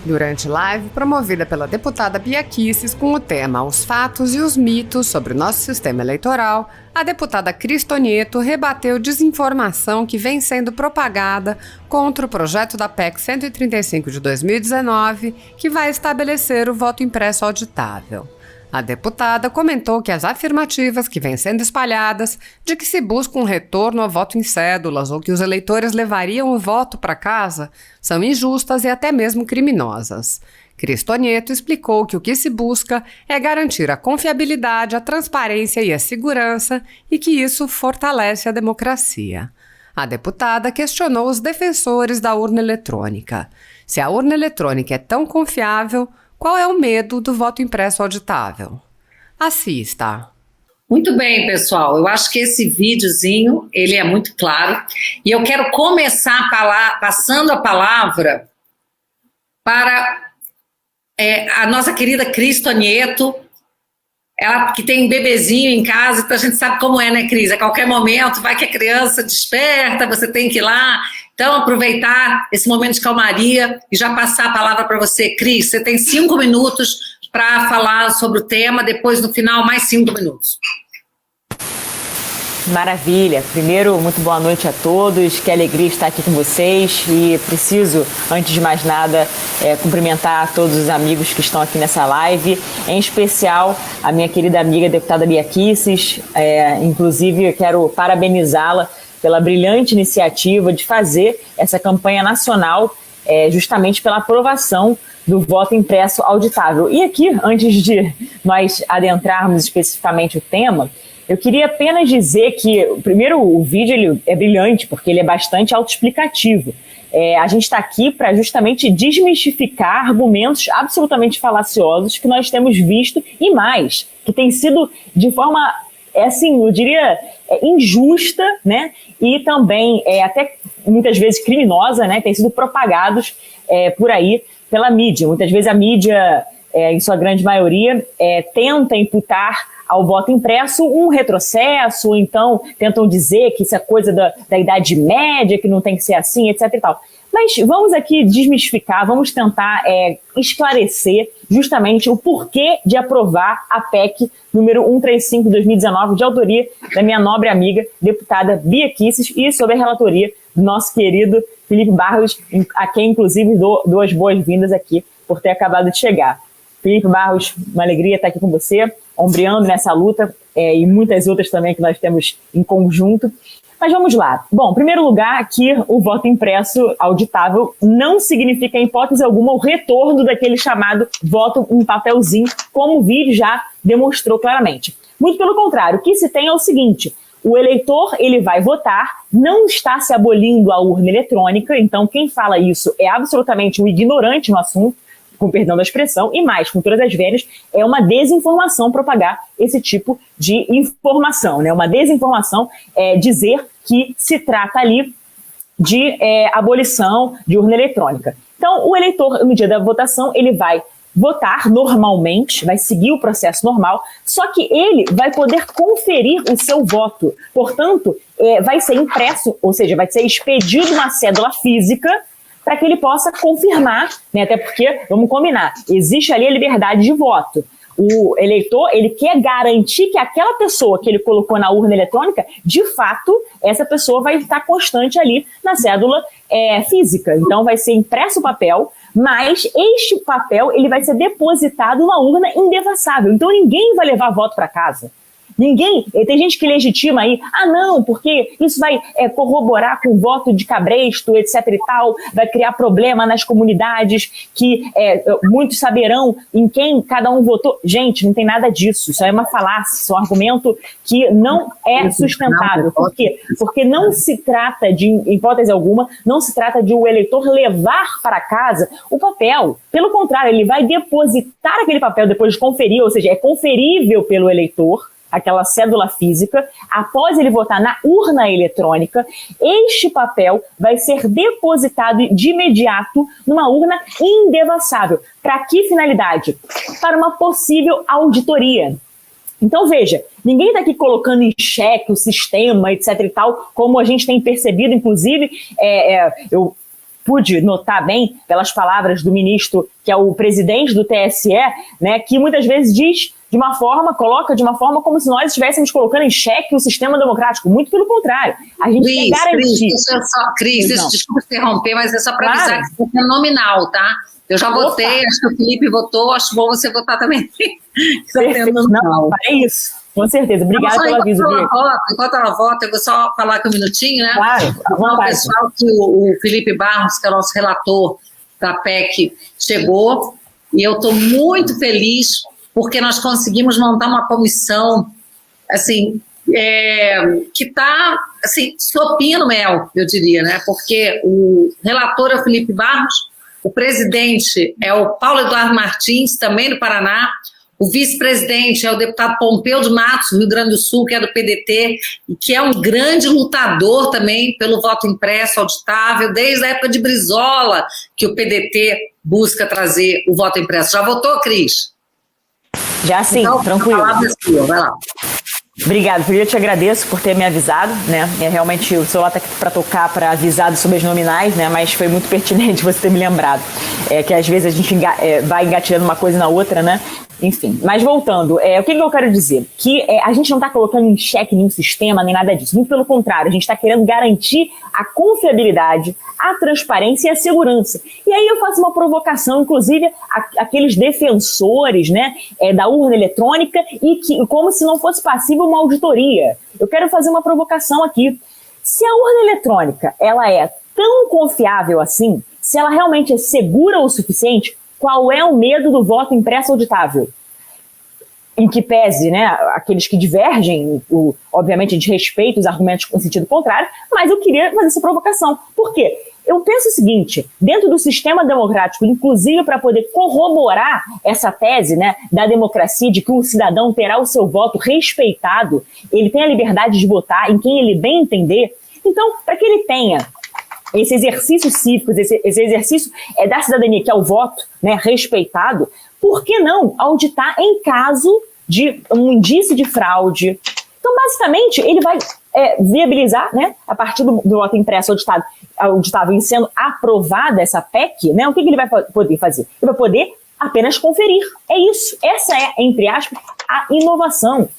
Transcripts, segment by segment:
Durante live promovida pela deputada Bia Kicis com o tema Os Fatos e os Mitos sobre o nosso sistema eleitoral, a deputada Cris Tonieto rebateu desinformação que vem sendo propagada contra o projeto da PEC 135 de 2019, que vai estabelecer o voto impresso auditável. A deputada comentou que as afirmativas que vêm sendo espalhadas de que se busca um retorno ao voto em cédulas ou que os eleitores levariam o voto para casa são injustas e até mesmo criminosas. Cris Tonieto explicou que o que se busca é garantir a confiabilidade, a transparência e a segurança e que isso fortalece a democracia. A deputada questionou os defensores da urna eletrônica. Se a urna eletrônica é tão confiável, qual é o medo do voto impresso auditável? Assista. Muito bem, pessoal. Eu acho que esse videozinho, ele é muito claro. E eu quero começar passando a palavra para a nossa querida Cris Tonieto, ela que tem um bebezinho em casa, então a gente sabe como é, né, Cris? A qualquer momento vai que a criança desperta, você tem que ir lá. Então, aproveitar esse momento de calmaria e já passar a palavra para você. Cris, você tem 5 minutos para falar sobre o tema, depois no final mais 5 minutos. Maravilha. Primeiro, muito boa noite a todos, que alegria estar aqui com vocês e preciso, antes de mais nada, cumprimentar todos os amigos que estão aqui nessa live, em especial a minha querida amiga deputada Bia Kicis, inclusive eu quero parabenizá-la pela brilhante iniciativa de fazer essa campanha nacional justamente pela aprovação do voto impresso auditável. E aqui, antes de nós adentrarmos especificamente o tema, eu queria apenas dizer que, primeiro, o vídeo ele é brilhante, porque ele é bastante autoexplicativo. A gente está aqui para justamente desmistificar argumentos absolutamente falaciosos que nós temos visto e mais, que tem sido de forma, assim, eu diria, injusta, né? E também até muitas vezes criminosa, né? Tem sido propagados por aí pela mídia. Muitas vezes a mídia, em sua grande maioria, tenta imputar ao voto impresso um retrocesso, ou então tentam dizer que isso é coisa da Idade Média, que não tem que ser assim, etc e tal. Mas vamos aqui desmistificar, vamos tentar esclarecer justamente o porquê de aprovar a PEC número 135 de 2019, de autoria da minha nobre amiga, deputada Bia Kicis, e sob a relatoria do nosso querido Felipe Barros, a quem inclusive dou as boas-vindas aqui por ter acabado de chegar. Felipe Barros, uma alegria estar aqui com você, ombreando nessa luta e muitas outras também que nós temos em conjunto. Mas vamos lá. Bom, em primeiro lugar, aqui o voto impresso auditável não significa, em hipótese alguma, o retorno daquele chamado voto em papelzinho, como o vídeo já demonstrou claramente. Muito pelo contrário, o que se tem é o seguinte: o eleitor ele vai votar, não está se abolindo a urna eletrônica, então quem fala isso é absolutamente um ignorante no assunto, com perdão da expressão, e mais, com todas as velhas, é uma desinformação propagar esse tipo de informação, né? Uma desinformação dizer que se trata ali de abolição de urna eletrônica. Então, o eleitor, no dia da votação, ele vai votar normalmente, vai seguir o processo normal, só que ele vai poder conferir o seu voto. Portanto, vai ser impresso, ou seja, vai ser expedido uma cédula física para que ele possa confirmar, né? Até porque, vamos combinar, existe ali a liberdade de voto. O eleitor, ele quer garantir que aquela pessoa que ele colocou na urna eletrônica, de fato, essa pessoa vai estar constante ali na cédula física. Então, vai ser impresso o papel, mas este papel ele vai ser depositado numa urna indevassável. Então, ninguém vai levar voto para casa. Ninguém, tem gente que legitima aí, não, porque isso vai corroborar com o voto de cabresto, etc e tal, vai criar problema nas comunidades, que muitos saberão em quem cada um votou. Gente, não tem nada disso, isso é uma falácia, isso é um argumento que não é sustentável. Por quê? Porque não se trata de, em hipótese alguma, não se trata de o eleitor levar para casa o papel. Pelo contrário, ele vai depositar aquele papel depois de conferir, ou seja, é conferível pelo eleitor, aquela cédula física, após ele votar na urna eletrônica, este papel vai ser depositado de imediato numa urna indevassável. Para que finalidade? Para uma possível auditoria. Então veja, ninguém está aqui colocando em xeque o sistema, etc e tal, como a gente tem percebido, inclusive, eu pude notar bem pelas palavras do ministro, que é o presidente do TSE, né, que muitas vezes diz coloca de uma forma como se nós estivéssemos colocando em xeque o sistema democrático. Muito pelo contrário. A gente quer garantir. Cris, desculpa interromper, mas é só para avisar que isso é nominal, tá? Eu já votei, acho que o Felipe votou, acho bom você votar também. Não, é isso. Com certeza. Obrigada pelo aviso. Enquanto ela vota, eu vou só falar aqui um minutinho, né? Claro. O pessoal que o Felipe Barros, que é o nosso relator da PEC, chegou, e eu estou muito feliz porque nós conseguimos montar uma comissão, assim, que está, assim, sopinha no mel, eu diria, né? Porque o relator é o Felipe Barros, o presidente é o Paulo Eduardo Martins, também do Paraná, o vice-presidente é o deputado Pompeu de Matos, do Rio Grande do Sul, que é do PDT, e que é um grande lutador também pelo voto impresso auditável, desde a época de Brizola, que o PDT busca trazer o voto impresso. Já votou, Cris? Já sim, então, tranquilo. Vai lá. Obrigada, eu te agradeço por ter me avisado, né? Realmente o celular está aqui para tocar, para avisar sobre as nominais, né? Mas foi muito pertinente você ter me lembrado. Que às vezes a gente vai engatilhando uma coisa na outra, né? Enfim, mas voltando, o que eu quero dizer? Que a gente não está colocando em xeque nenhum sistema, nem nada disso. Muito pelo contrário, a gente está querendo garantir a confiabilidade, a transparência e a segurança. E aí eu faço uma provocação, inclusive, aqueles defensores, né, da urna eletrônica e como se não fosse passível uma auditoria. Eu quero fazer uma provocação aqui. Se a urna eletrônica ela é tão confiável assim, se ela realmente é segura o suficiente, qual é o medo do voto impresso auditável? Em que pese, né, aqueles que divergem, obviamente a gente respeita os argumentos com sentido contrário, mas eu queria fazer essa provocação. Por quê? Eu penso o seguinte, dentro do sistema democrático, inclusive para poder corroborar essa tese, né, da democracia, de que o cidadão terá o seu voto respeitado, ele tem a liberdade de votar em quem ele bem entender, então, para que ele tenha esse exercício cívico, esse exercício da cidadania, que é o voto, né, respeitado, por que não auditar em caso de um indício de fraude? Então, basicamente, ele vai viabilizar, né, a partir do voto impresso auditável em sendo aprovada essa PEC, né, o que ele vai poder fazer? Ele vai poder apenas conferir. É isso. Essa é, entre aspas, a inovação.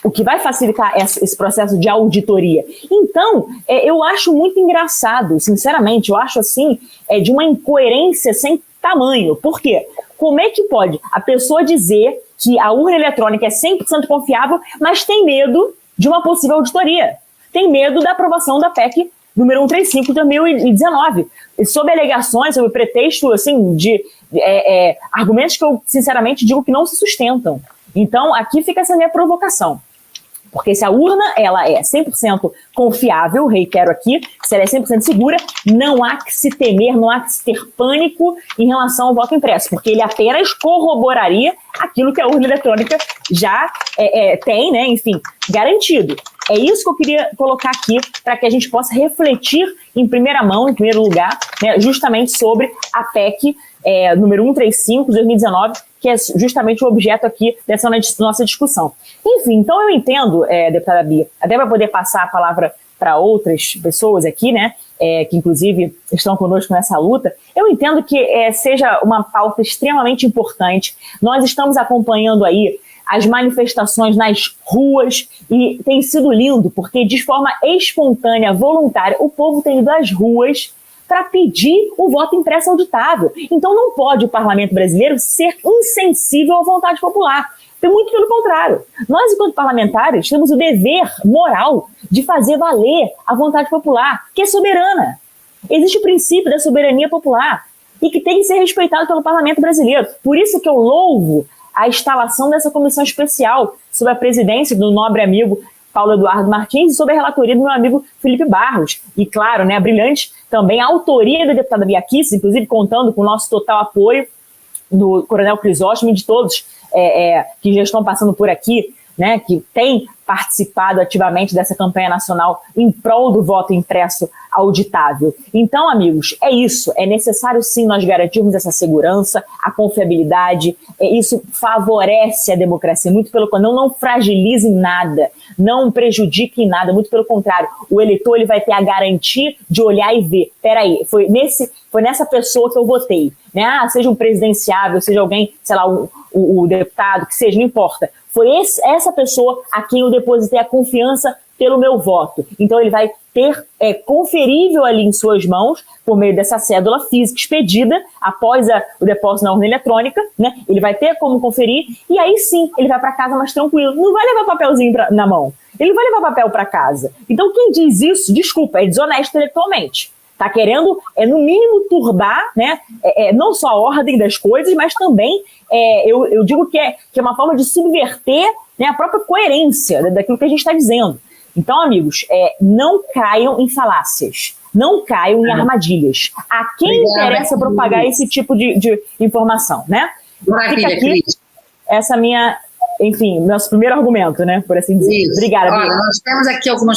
O que vai facilitar esse processo de auditoria. Então, eu acho muito engraçado, sinceramente, eu acho assim, de uma incoerência sem tamanho. Por quê? Como é que pode a pessoa dizer que a urna eletrônica é 100% confiável, mas tem medo de uma possível auditoria? Tem medo da aprovação da PEC número 135 de 2019, sob alegações, sob pretexto assim, de argumentos que eu, sinceramente, digo que não se sustentam. Então, aqui fica essa minha provocação. Porque se a urna ela é 100% confiável, reitero aqui, se ela é 100% segura, não há que se temer, não há que se ter pânico em relação ao voto impresso, porque ele apenas corroboraria aquilo que a urna eletrônica já tem, né, enfim, garantido. É isso que eu queria colocar aqui para que a gente possa refletir em primeira mão, em primeiro lugar, né, justamente sobre a PEC número 135 de 2019, que é justamente o objeto aqui dessa nossa discussão. Enfim, então eu entendo, deputada Bia, até para poder passar a palavra para outras pessoas aqui, né, que inclusive estão conosco nessa luta, eu entendo que seja uma pauta extremamente importante. Nós estamos acompanhando aí as manifestações nas ruas e tem sido lindo, porque de forma espontânea, voluntária, o povo tem ido às ruas para pedir o voto impresso auditável. Então não pode o parlamento brasileiro ser insensível à vontade popular. Muito pelo contrário. Nós, enquanto parlamentares, temos o dever moral de fazer valer a vontade popular, que é soberana. Existe o princípio da soberania popular e que tem que ser respeitado pelo parlamento brasileiro. Por isso que eu louvo a instalação dessa comissão especial sob a presidência do nobre amigo Paulo Eduardo Martins e sob a relatoria do meu amigo Felipe Barros. E, claro, né, brilhante também a autoria da deputada Bia Kicis, inclusive contando com o nosso total apoio do Coronel Crisóstomo e de todos que já estão passando por aqui né, que tem participado ativamente dessa campanha nacional em prol do voto impresso auditável. Então, amigos, é isso. É necessário, sim, nós garantirmos essa segurança, a confiabilidade. Isso favorece a democracia. Muito pelo contrário, não fragiliza em nada, não prejudica em nada. Muito pelo contrário, o eleitor ele vai ter a garantia de olhar e ver. Peraí, foi nessa pessoa que eu votei. Né? Seja um presidenciável, seja alguém, sei lá, o deputado, que seja, não importa. Foi essa pessoa a quem eu depositei a confiança pelo meu voto. Então ele vai ter conferível ali em suas mãos, por meio dessa cédula física expedida, após o depósito na urna eletrônica, né? Ele vai ter como conferir, e aí sim, ele vai para casa mais tranquilo. Não vai levar papelzinho na mão. Ele vai levar papel para casa. Então quem diz isso, desculpa, é desonesto intelectualmente. Está querendo, no mínimo, turbar, né, não só a ordem das coisas, mas também, eu digo que é uma forma de subverter, né, a própria coerência daquilo que a gente está dizendo. Então, amigos, não caiam em falácias, não caiam em armadilhas. A quem interessa propagar esse tipo de informação, né? Maravilha, fica aqui essa minha, enfim, nosso primeiro argumento, né, por assim dizer. Isso. Obrigada, Olha, nós temos aqui algumas